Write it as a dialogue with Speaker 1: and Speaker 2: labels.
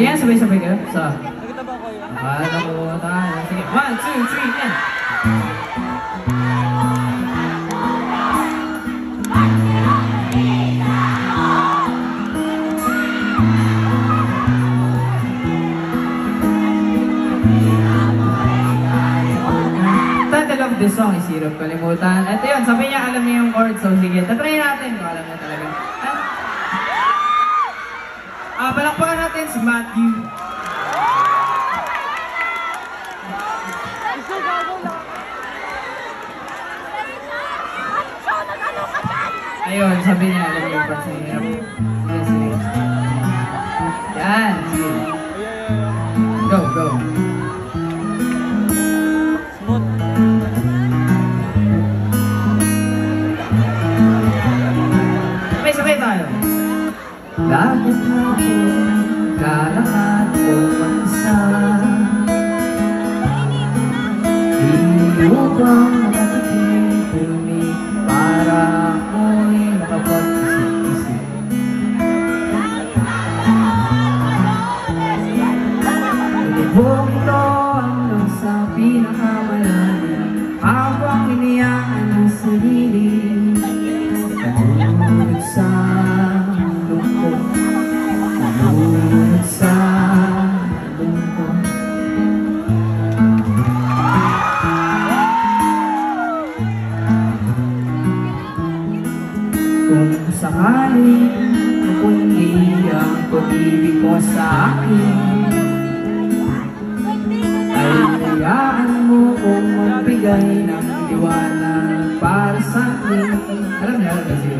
Speaker 1: Sige, sabay-sabay kayo. So, paano ko tayo? Sige, 1, 2, 3, and... This song is hirap kalimutan. Ito yun, sabi niya alam niya yung chord. So sige, tatry natin kung alam niya talaga. Palakpakan natin si Matthew. Ayun, sabi niya alam niya yung chord. So hirap. Sige. Yan. Go, go. Bakit ako kalahat ko mag-isa? Di mo bang nakikinig para ako'y makapag-isip-isip? Lubog ito hanggang sa pinakamalalim, habang iniyaan ang sarili. Ngunit sa kung sakaling mapundi ang pag-ibig mo sa akin, ay hayaan mo kung magbigay ng liwanag para sa akin. Alam niya kasi